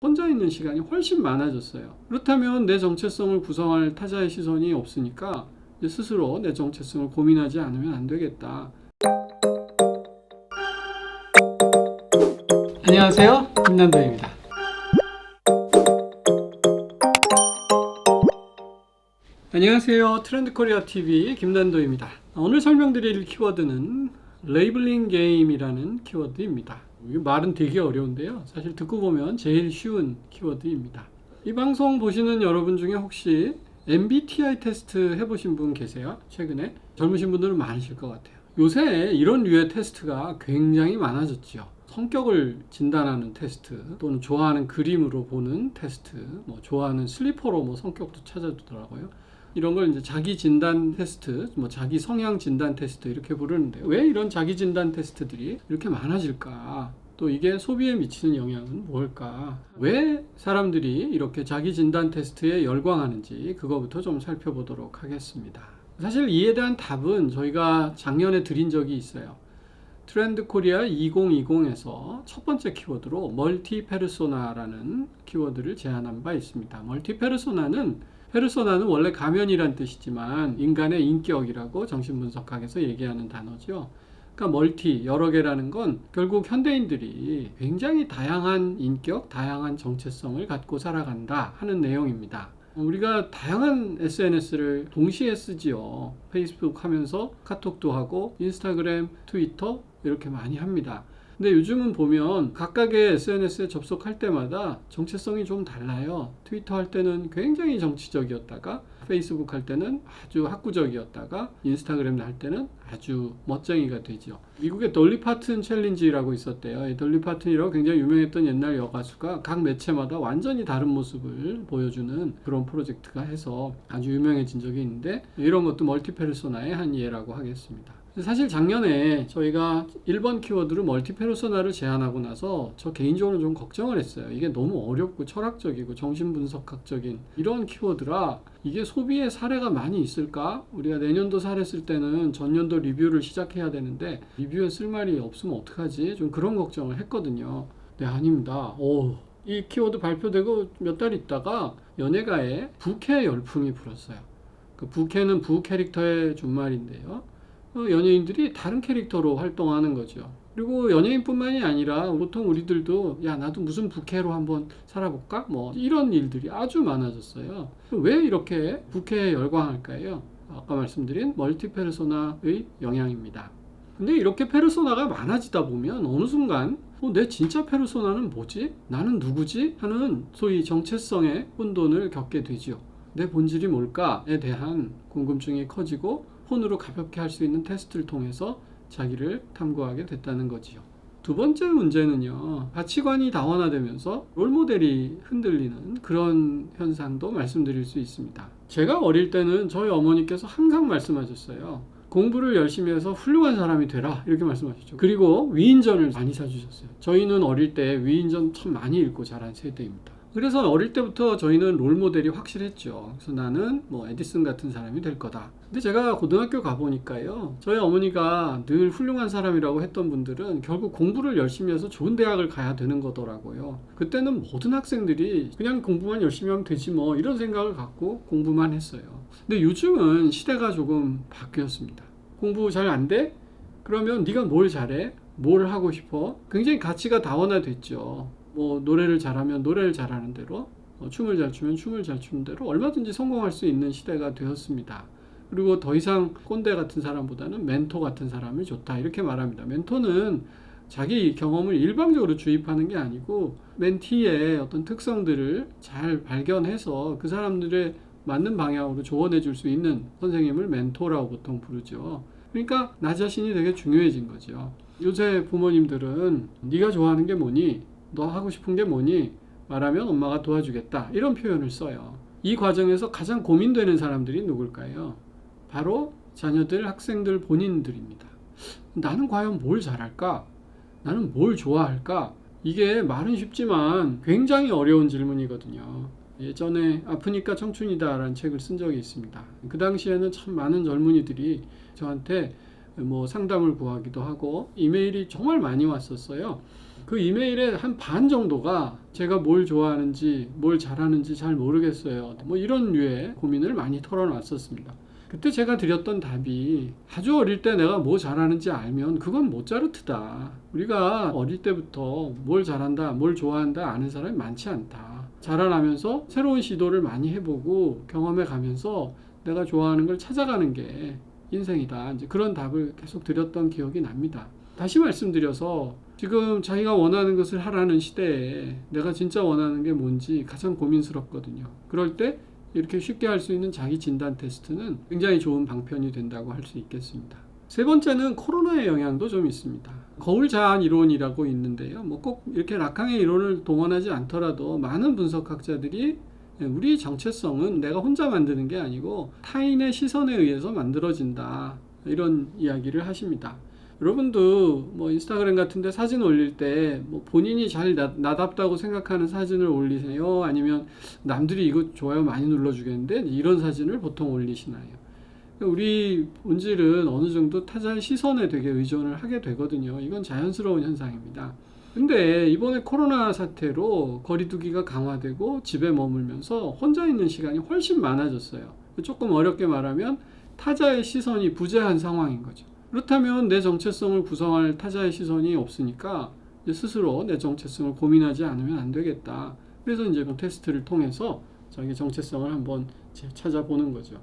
혼자 있는 시간이 훨씬 많아졌어요. 그렇다면 내 정체성을 구성할 타자의 시선이 없으니까 이제 스스로 내 정체성을 고민하지 않으면 안 되겠다. 안녕하세요, 김난도입니다. 안녕하세요, 트렌드코리아TV 김난도입니다. 오늘 설명드릴 키워드는 레이블링 게임이라는 키워드입니다. 이 말은 되게 어려운데요, 사실 듣고 보면 제일 쉬운 키워드입니다. 이 방송 보시는 여러분 중에 혹시 MBTI 테스트 해보신 분 계세요? 최근에? 젊으신 분들은 많으실 것 같아요. 요새 이런 류의 테스트가 굉장히 많아졌죠. 성격을 진단하는 테스트, 또는 좋아하는 그림으로 보는 테스트, 좋아하는 슬리퍼로 성격도 찾아주더라고요. 이런 걸 이제 자기 진단 테스트, 자기 성향 진단 테스트 이렇게 부르는데, 왜 이런 자기 진단 테스트들이 이렇게 많아질까? 또 이게 소비에 미치는 영향은 뭘까? 왜 사람들이 이렇게 자기 진단 테스트에 열광하는지 그거부터 좀 살펴보도록 하겠습니다. 사실 이에 대한 답은 저희가 작년에 드린 적이 있어요. 트렌드 코리아 2020에서 첫 번째 키워드로 멀티 페르소나라는 키워드를 제안한 바 있습니다. 멀티 페르소나는 원래 가면이란 뜻이지만 인간의 인격이라고 정신분석학에서 얘기하는 단어죠. 그러니까 멀티, 여러 개라는 건 결국 현대인들이 굉장히 다양한 인격, 다양한 정체성을 갖고 살아간다 하는 내용입니다. 우리가 다양한 SNS를 동시에 쓰지요. 페이스북 하면서 카톡도 하고 인스타그램, 트위터 이렇게 많이 합니다. 근데 요즘은 보면 각각의 SNS에 접속할 때마다 정체성이 좀 달라요. 트위터 할 때는 굉장히 정치적이었다가, 페이스북 할 때는 아주 학구적이었다가, 인스타그램 할 때는 아주 멋쟁이가 되죠. 미국의 dolly parton 챌린지라고 있었대요. 이 dolly parton이라고 굉장히 유명했던 옛날 여가수가 각 매체마다 완전히 다른 모습을 보여주는 그런 프로젝트가 해서 아주 유명해진 적이 있는데, 이런 것도 멀티페르소나의 한 예라고 하겠습니다. 사실 작년에 저희가 1번 키워드로 멀티페르소나를 제안하고 나서 저 개인적으로 좀 걱정을 했어요. 이게 너무 어렵고 철학적이고 정신분석학적인 이런 키워드라 이게 소비의 사례가 많이 있을까? 우리가 내년도 사례 쓸 때는 전년도 리뷰를 시작해야 되는데 리뷰에 쓸 말이 없으면 어떡하지? 좀 그런 걱정을 했거든요. 네, 아닙니다. 이 키워드 발표되고 몇 달 있다가 연예가에 부캐 열풍이 불었어요. 그 부캐는 부 캐릭터의 준말인데요. 연예인들이 다른 캐릭터로 활동하는 거죠. 그리고 연예인뿐만이 아니라 보통 우리들도 야, 나도 무슨 부캐로 한번 살아볼까? 이런 일들이 아주 많아졌어요. 왜 이렇게 부캐에 열광할까요? 아까 말씀드린 멀티페르소나의 영향입니다. 근데 이렇게 페르소나가 많아지다 보면 어느 순간 내 진짜 페르소나는 뭐지? 나는 누구지? 하는 소위 정체성의 혼돈을 겪게 되죠. 내 본질이 뭘까에 대한 궁금증이 커지고 폰으로 가볍게 할 수 있는 테스트를 통해서 자기를 탐구하게 됐다는 거지요. 두 번째 문제는요, 가치관이 다원화되면서 롤모델이 흔들리는 그런 현상도 말씀드릴 수 있습니다. 제가 어릴 때는 저희 어머니께서 항상 말씀하셨어요. 공부를 열심히 해서 훌륭한 사람이 되라, 이렇게 말씀하셨죠. 그리고 위인전을 많이 사주셨어요. 저희는 어릴 때 위인전 참 많이 읽고 자란 세대입니다. 그래서 어릴 때부터 저희는 롤모델이 확실했죠. 그래서 나는 에디슨 같은 사람이 될 거다. 근데 제가 고등학교 가보니까요, 저희 어머니가 늘 훌륭한 사람이라고 했던 분들은 결국 공부를 열심히 해서 좋은 대학을 가야 되는 거더라고요. 그때는 모든 학생들이 그냥 공부만 열심히 하면 되지 이런 생각을 갖고 공부만 했어요. 근데 요즘은 시대가 조금 바뀌었습니다. 공부 잘 안 돼? 그러면 네가 뭘 잘해? 뭘 하고 싶어? 굉장히 가치가 다원화됐죠. 노래를 잘하면 노래를 잘하는 대로, 춤을 잘 추면 춤을 잘 추는 대로 얼마든지 성공할 수 있는 시대가 되었습니다. 그리고 더 이상 꼰대 같은 사람보다는 멘토 같은 사람이 좋다, 이렇게 말합니다. 멘토는 자기 경험을 일방적으로 주입하는 게 아니고 멘티의 어떤 특성들을 잘 발견해서 그 사람들의 맞는 방향으로 조언해 줄 수 있는 선생님을 멘토라고 보통 부르죠. 그러니까 나 자신이 되게 중요해진 거죠. 요새 부모님들은 네가 좋아하는 게 뭐니? 너 하고 싶은 게 뭐니? 말하면 엄마가 도와주겠다, 이런 표현을 써요. 이 과정에서 가장 고민되는 사람들이 누굴까요? 바로 자녀들, 학생들 본인들입니다. 나는 과연 뭘 잘할까? 나는 뭘 좋아할까? 이게 말은 쉽지만 굉장히 어려운 질문이거든요. 예전에 아프니까 청춘이다 라는 책을 쓴 적이 있습니다. 그 당시에는 참 많은 젊은이들이 저한테 상담을 구하기도 하고 이메일이 정말 많이 왔었어요. 그 이메일의 한 반 정도가 제가 뭘 좋아하는지 뭘 잘하는지 잘 모르겠어요. 뭐 이런 류의 고민을 많이 털어놨었습니다. 그때 제가 드렸던 답이 아주 어릴 때 내가 뭐 잘하는지 알면 그건 모차르트다. 우리가 어릴 때부터 뭘 잘한다, 뭘 좋아한다 아는 사람이 많지 않다. 자라나면서 새로운 시도를 많이 해보고 경험해 가면서 내가 좋아하는 걸 찾아가는 게 인생이다. 이제 그런 답을 계속 드렸던 기억이 납니다. 다시 말씀드려서 지금 자기가 원하는 것을 하라는 시대에 내가 진짜 원하는 게 뭔지 가장 고민스럽거든요. 그럴 때 이렇게 쉽게 할 수 있는 자기 진단 테스트는 굉장히 좋은 방편이 된다고 할 수 있겠습니다. 세 번째는 코로나의 영향도 좀 있습니다. 거울 자한 이론이라고 있는데요. 뭐 꼭 이렇게 락항의 이론을 동원하지 않더라도 많은 분석학자들이 우리 정체성은 내가 혼자 만드는 게 아니고 타인의 시선에 의해서 만들어진다. 이런 이야기를 하십니다. 여러분도 뭐 인스타그램 같은데 사진 올릴 때 뭐 본인이 잘 나답다고 생각하는 사진을 올리세요? 아니면 남들이 이거 좋아요 많이 눌러주겠는데 이런 사진을 보통 올리시나요? 우리 본질은 어느 정도 타자의 시선에 되게 의존을 하게 되거든요. 이건 자연스러운 현상입니다. 근데 이번에 코로나 사태로 거리두기가 강화되고 집에 머물면서 혼자 있는 시간이 훨씬 많아졌어요. 조금 어렵게 말하면 타자의 시선이 부재한 상황인 거죠. 그렇다면 내 정체성을 구성할 타자의 시선이 없으니까 이제 스스로 내 정체성을 고민하지 않으면 안 되겠다. 그래서 이제 테스트를 통해서 자기 정체성을 한번 찾아보는 거죠.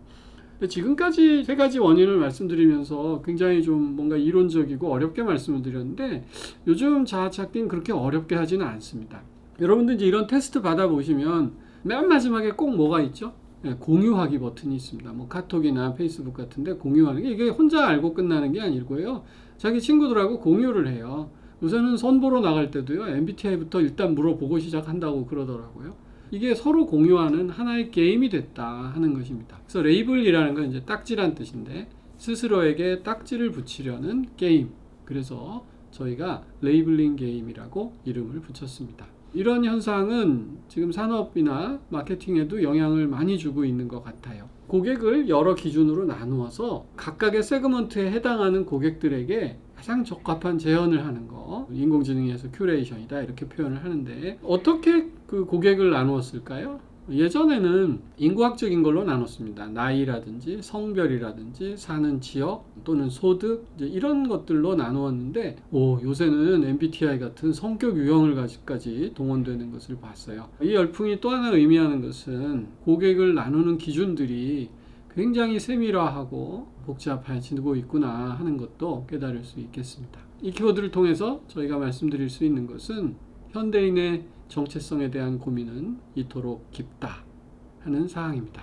지금까지 세 가지 원인을 말씀드리면서 굉장히 좀 뭔가 이론적이고 어렵게 말씀을 드렸는데 요즘 자아 찾기는 그렇게 어렵게 하지는 않습니다. 여러분들 이제 이런 테스트 받아보시면 맨 마지막에 꼭 뭐가 있죠? 네, 공유하기 버튼이 있습니다. 뭐 카톡이나 페이스북 같은데 공유하는 게 이게 혼자 알고 끝나는 게 아니고요. 자기 친구들하고 공유를 해요. 요새는 선보러 나갈 때도요. MBTI부터 일단 물어보고 시작한다고 그러더라고요. 이게 서로 공유하는 하나의 게임이 됐다 하는 것입니다. 그래서 레이블이라는 건 이제 딱지란 뜻인데 스스로에게 딱지를 붙이려는 게임. 그래서 저희가 레이블링 게임이라고 이름을 붙였습니다. 이런 현상은 지금 산업이나 마케팅에도 영향을 많이 주고 있는 것 같아요. 고객을 여러 기준으로 나누어서 각각의 세그먼트에 해당하는 고객들에게 가장 적합한 제언을 하는 거, 인공지능에서 큐레이션이다 이렇게 표현을 하는데 어떻게 그 고객을 나누었을까요? 예전에는 인구학적인 걸로 나눴습니다. 나이라든지 성별이라든지 사는 지역 또는 소득 이제 이런 것들로 나누었는데 요새는 MBTI 같은 성격 유형을 가지고까지 동원되는 것을 봤어요. 이 열풍이 또 하나 의미하는 것은 고객을 나누는 기준들이 굉장히 세밀화하고 복잡해지고 있구나 하는 것도 깨달을 수 있겠습니다. 이 키워드를 통해서 저희가 말씀드릴 수 있는 것은 현대인의 정체성에 대한 고민은 이토록 깊다 하는 사항입니다.